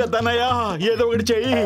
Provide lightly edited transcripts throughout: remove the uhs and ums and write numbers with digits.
పెద్దన్నయ్య, ఏదో ఒకటి చెయ్యి.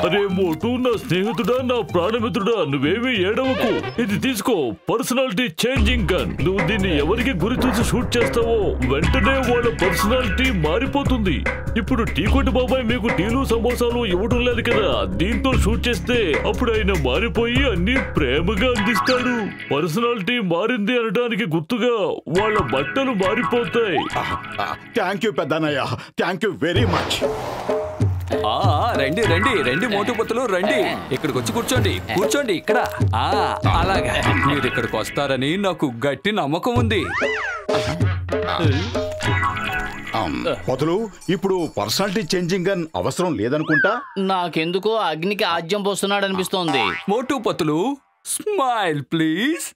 అరే మోటు, నా స్నేహితుడా, నా ప్రాణమిత్రుడా, నువ్వేమీ ఏడవకు. ఇది తీసుకో, పర్సనాలిటీ చేంజింగ్ గన్. నువ్వు దీన్ని ఎవరికి గురి చూసి షూట్ చేస్తావో వెంటనే వాళ్ళ పర్సనాలిటీ మారిపోతుంది. ఇప్పుడు టీకొట్టి బాబాయ్ మీకు టీలు సమోసాలు ఇవ్వడం లేదు కదా, దీంతో షూట్ చేస్తే అప్పుడు ఆయన మారిపోయి అన్ని ప్రేమగా అందిస్తాడు. పర్సనాలిటీ మారింది అనడానికి గుర్తుగా వాళ్ళ బట్టలు మారిపోతాయి. థ్యాంక్ యూ పెద్దన్నయ్య, థ్యాంక్ యూ వెరీ మచ్. రండి రండి రండి మోటుపతులు రండి, ఇక్కడికి వచ్చి కూర్చోండి కూర్చోండి ఇక్కడ. అలాగా మీరు ఇక్కడికి వస్తారని నాకు గట్టి నమ్మకం ఉంది. పొతులు, ఇప్పుడు పర్సనాలిటీ చేంజింగ్ గన్ అవసరం లేదనుకుంటా. నాకెందుకో అగ్నికి ఆజ్యం పోస్తున్నాడు అనిపిస్తోంది. మోటుపతులు స్మైల్ ప్లీజ్.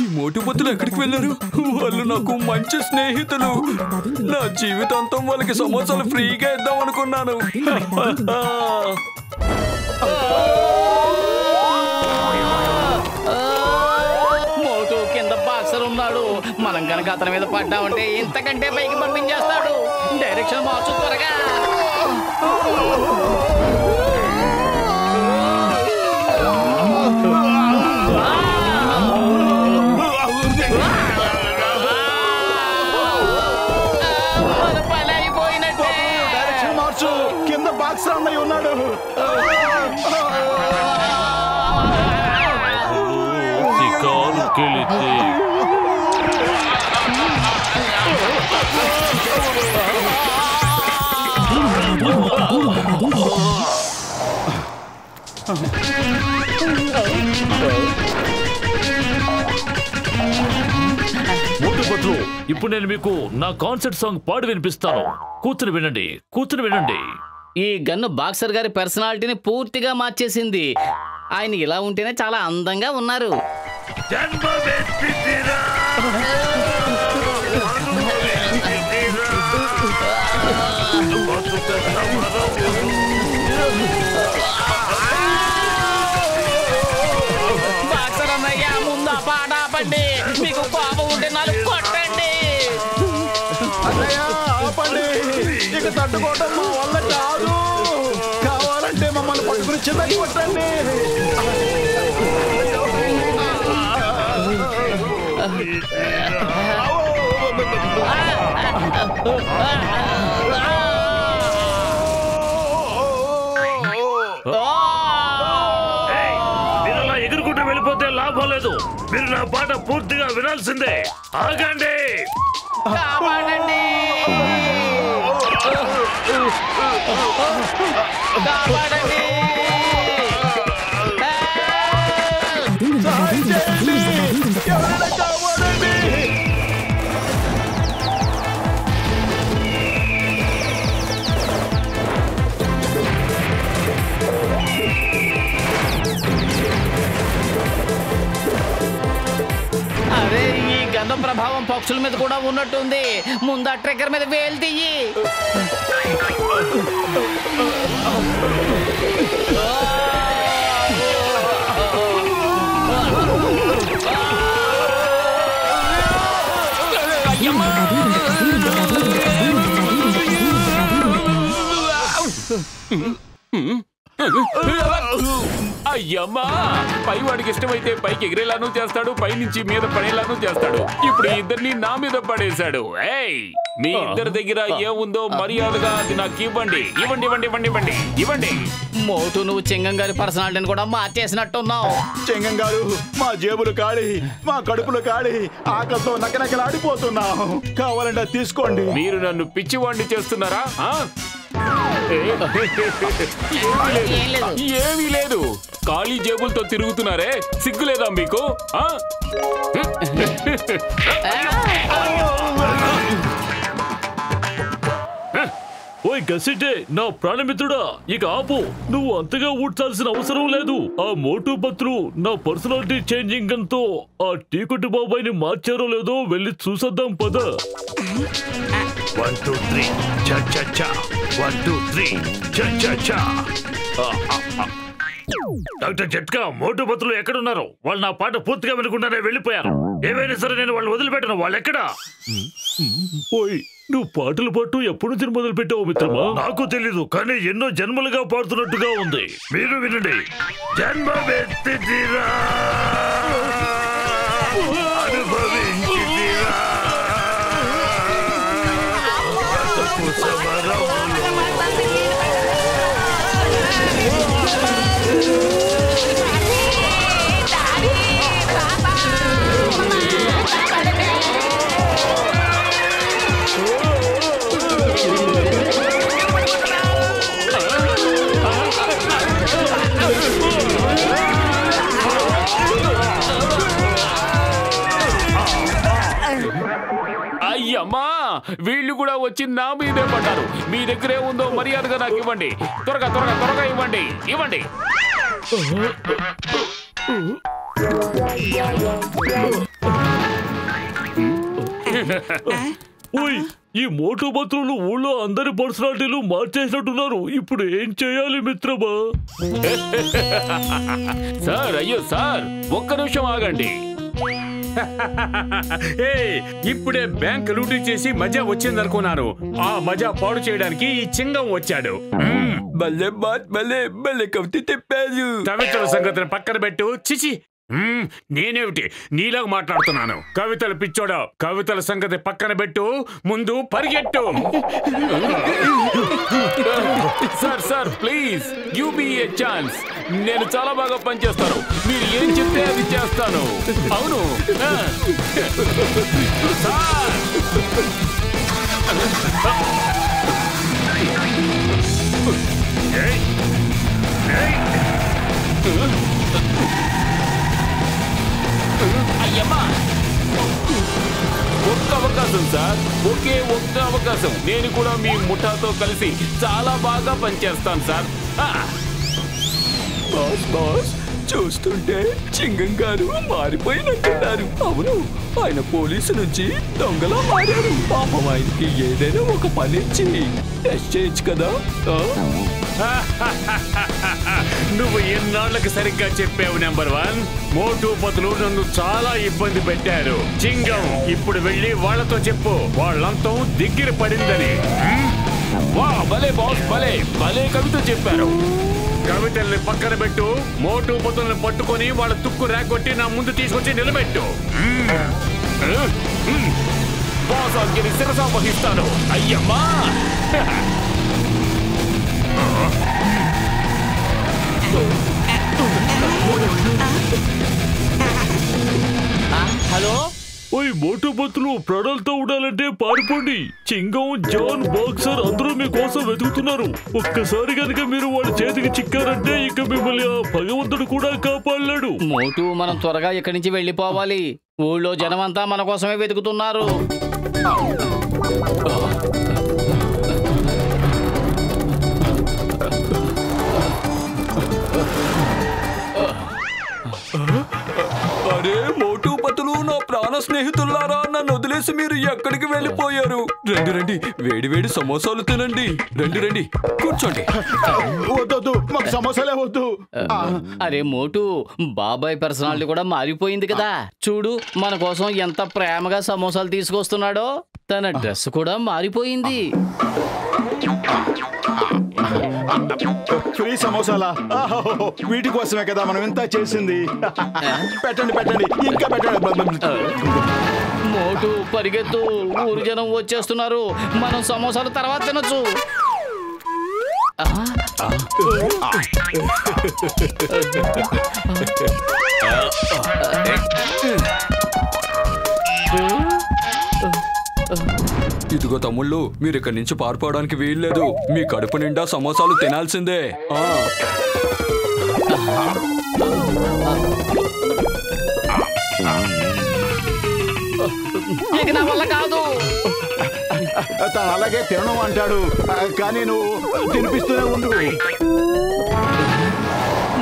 ఈ మోటుపతులు ఎక్కడికి వెళ్ళారు? వాళ్ళు నాకు మంచి స్నేహితులు. నా జీవితాంతం వాళ్ళకి సమోసాలు ఫ్రీగా ఇద్దాం అనుకున్నాను. మోటు కింద బాక్సర్ ఉన్నాడు. మనం కనుక అతని మీద పడ్డామంటే ఇంతకంటే పైకి పంపించేస్తాడు. డైరెక్షన్ మార్చు త్వరగా. డైరెక్షన్ మార్చు, కింద బాక్సర్ అన్నయ్య ఉన్నాడు. మోటుపతులు, ఇప్పుడు నేను మీకు నా కాన్సర్ట్ సాంగ్ పాడి వినిపిస్తాను. కూర్చుని వినండి, కూర్చుని వినండి. ఈ గన్ను బాక్సర్ గారి పర్సనాలిటీని పూర్తిగా మార్చేసింది. ఆయన ఇలా ఉంటేనే చాలా అందంగా ఉన్నారు. బాక్సర్ అన్నయ్య, ముందు ఆ పాట ఆపండి. మీకు కోపం ఉంటే నాలుగు కొట్టండి. అన్నయ్య ఆపండి, ఇక తట్టుకోవటం మా వల్ల కాదు. కావాలంటే మమ్మల్ని పట్టుకుని చిన్నకి కొట్టండి. మీరు అలా ఎగురుకుంటూ వెళ్ళిపోతే లాభం లేదు. మీరు నా పాట పూర్తిగా వినాల్సిందే. ఆగండి, కాపాడండి, కాపాడండి. ఎవరైనా కావాలండి. అరే, ఈ గంధ ప్రభావం పక్షుల మీద కూడా ఉన్నట్టుంది. ముందు ఆ ట్రిగ్గర్ మీద వేలు తీయి. అయ్యమ్మా, పైవాడికి ఇష్టమైతే పైకి ఎగిరేలాను చేస్తాడు, పైనుంచి మీద పడేలాను చేస్తాడు. ఇప్పుడు ఇద్దరిని నా మీద పడేశాడు. ఏయ్, మీ ఇద్దరి దగ్గర ఏముందో మర్యాదగా అది నాకు ఇవ్వండి. ఇవ్వండి ఇవ్వండి ఇవ్వండి ఇవ్వండి ఇవ్వండి. మోటు, నువ్వు చింగం గారి పర్సనాలిటీని కూడా మార్చేసినట్టున్నావు. చెంగం గారు, మా జేబులు ఖాళీ, మా కడుపులు ఖాళీ, ఆకలితో నకనకలాడిపోతున్నాం. కావాలంటే తీసుకోండి. మీరు నన్ను పిచ్చివాణ్ణి చేస్తున్నారా? ఏమీ లేదు, ఖాళీ జేబులతో తిరుగుతున్నారే, సిగ్గులేదా మీకు? ఓయ్ గసిటే నా ప్రాణమిత్రుడా, ఇక ఆపు. నువ్వు అంతగా ఊడ్చాల్సిన అవసరం లేదు. ఆ మోటు పత్రులు నా పర్సనాలిటీ చేంజింగ్ గన్ తో ఆ టీకొట్టు బాబాయిని మార్చారో లేదో వెళ్ళి చూసొద్దాం పద. 1 2 3 చా చా చా 1 2 3 చా చా చా. డాక్టర్ జట్కా, మోటు పత్రులు ఎక్కడున్నారు? వాళ్ళు నా పాట పూర్తిగా వినకుండానే వెళ్ళిపోయారు. ఏమైనా సరే నేను వాళ్ళు వదిలిపెట్టను. వాళ్ళు ఎక్కడా? ఓయ్, నువ్వు పాటలు పాటు ఎప్పటి నుంచి మొదలు పెట్టావు మిత్రమా? నాకు తెలీదు, కానీ ఎన్నో జన్మలుగా పాడుతున్నట్టుగా ఉంది. మీరు వినండి. జన్మవెత్తితిరా, అనుభవించితిరా, అయ్యమ్మా, వీళ్ళు కూడా వచ్చి నా మీదే పడ్డారు. మీ దగ్గరే ఉందో మర్యాదగా నాకు ఇవ్వండి. త్వరగా త్వరగా త్వరగా ఇవ్వండి, ఇవ్వండి. ఓయ్, ఈ మోటు పత్రులు ఊళ్ళో అందరి పర్సనాలిటీలు మార్చేసినట్టున్నారు. ఇప్పుడు ఏం చేయాలి మిత్రమా? సార్, అయ్యో సార్, ఒక్క నిమిషం ఆగండి. ఇప్పుడే బ్యాంక్ లూటీ చేసి మజా వచ్చిందనుకున్నాను. ఆ మజా పాడు చేయడానికి ఈ చింగం వచ్చాడు. భలే బాత్, భలే భలే కవిత చెప్పారు. కవితల సంగతిని పక్కన పెట్టు. చిచి, నేనేమిటి నీలాగా మాట్లాడుతున్నాను? కవితల పిచ్చోడా, కవితల సంగతి పక్కన పెట్టు, ముందు పరిగెట్టు. Sir sir, please give me a chance. నేను చాలా బాగా పనిచేస్తాను. మీరు ఏం చెప్తే అది చేస్తాను. అవును సార్. అయ్యమ్మా, ఒక్క అవకాశం సార్, ఒకే ఒక్క అవకాశం. నేను కూడా మీ ముఠాతో కలిసి చాలా బాగా పనిచేస్తాను సార్. బాస్ బాస్, చూస్తుంటే చింగం గారు మారిపోయినట్టున్నారు. అవును, ఆయన పోలీసు నుంచి దొంగలా మారారు. పాపం ఆయనకి ఏదైనా ఒక పని ఇచ్చి టెస్ట్ చేయొచ్చు కదా. నువ్వు ఎన్నాళ్ళకి సరిగ్గా చెప్పావు. నెంబర్ 1, మోటు పతులు నన్ను చాలా ఇబ్బంది పెట్టారు. చింగం, ఇప్పుడు వెళ్ళి వాళ్ళతో చెప్పు వాళ్ళంతా దగ్గర పడిందని. వా, భలే బాస్, భలే భలే కవిత చెప్పారు. కవితల్ని పక్కన పెట్టు, మోటు పతుల్ని పట్టుకొని వాళ్ళ తుక్కు రేగొట్టి నా ముందు తీసుకొచ్చి నిలబెట్టు. బాస్ ఆజ్ఞని శిరసా వహిస్తాను. అయ్యమ్మా, హలో, ఓయ్ మోటు పత్రులు, ప్రాణాలతో ఉండాలంటే పారిపోండి. చింగం, జాన్, బాక్సర్ అందరూ మీకోసం వెతుకుతున్నారు. ఒక్కసారి కనుక మీరు వాళ్ళ చేతికి చిక్కారంటే ఇక మిమ్మల్ని ఆ భగవంతుడు కూడా కాపాడలేడు. మోటు, మనం త్వరగా ఇక్కడి నుంచి వెళ్ళిపోవాలి. ఊళ్ళో జనమంతా మన కోసమే వెతుకుతున్నారు. అరే మోటు పతులు, నా ప్రాణ స్నేహితులారా, నన్ను వదిలేసి మీరు ఎక్కడికి వెళ్ళిపోయారు? రండి రండి, వేడి వేడి సమోసాలు తినండి. రండి రండి, కూర్చోండి. వద్దు, మాకు సమోసాలే వద్దు. అరే మోటు, బాబాయ్ పర్సనాలిటీ కూడా మారిపోయింది కదా. చూడు, మన కోసం ఎంత ప్రేమగా సమోసాలు తీసుకొస్తున్నాడో. తన డ్రెస్ కూడా మారిపోయింది. ఫ్రీ సమోసాలా? వీటి కోసమే కదా మనం ఇంత చేసింది. పెట్టండి పెట్టండి, ఇంకా పెట్టండి. మోటు, పరిగెత్తు, ఊరు జనం వచ్చేస్తున్నారు. మనం సమోసాలు తర్వాత తినొచ్చు. ఇదిగో తమ్ముళ్ళు, మీరు ఇక్కడి నుంచి పారిపోవడానికి వీల్లేదు. మీ కడుపు నిండా సమోసాలు తినాల్సిందే. ఇక నా వల్ల కాదు. తను అలాగే తినను అంటాడు. కానీ నువ్వు తినిపిస్తూనే ఉండు.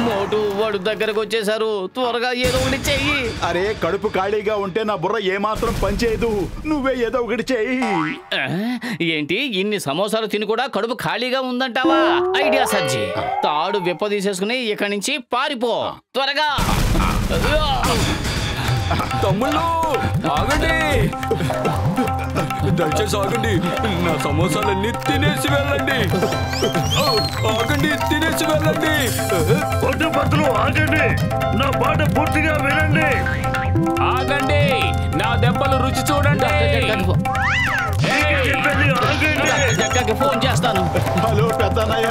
మోటు వాడు దగ్గరకు వచ్చేసారు, త్వరగా ఏదో ఒకటి చెయ్యి. అరే కడుపు ఖాళీగా ఉంటే నా బుర్ర ఏమాత్రం పనిచేయదు. నువ్వే ఏదో ఒకటి చెయ్యి. ఏంటి ఇన్ని సమోసాలు తిని కూడా కడుపు ఖాళీగా ఉందంటావా? ఐడియా సజ్జి. తాడు విప్పదీసేసుకుని ఇక్కడి నుంచి పారిపో త్వరగా. తమ్ముళ్ళు ఆగండి, దయచేసి ఆగండి. నా సమోసాలన్నీ తినేసి వెళ్ళండి. ఆగండి, తినేసి వెళ్ళండి. పట్టుపత్రులు ఆగండి, నా పాట పూర్తిగా వినండి. ఆగండి, నా దెబ్బలు రుచి చూడండి. చెప్పండి, ఆగండి. జక్కకి ఫోన్ చేస్తాను. హలో పెద్దన్నయ్య,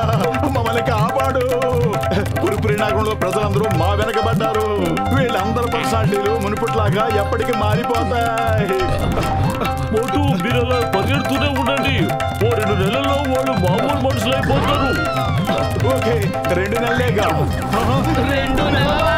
మమ్మల్ని కాపాడు. పురిపురి నగరంలో ప్రజలందరూ మా వెనకబడ్డారు. వీళ్ళందరూ పర్సనాలిటీలు మునుపట్లాగా ఎప్పటికీ మారిపోతాయి. మోటు మీరు అలా పరిగెడుతూనే ఉండండి. ఓ 2 నెలల్లో వాళ్ళు మామూలు మనుషులు అయిపోతారు. ఓకే 2 నెలలేగా. 2 నెలలా?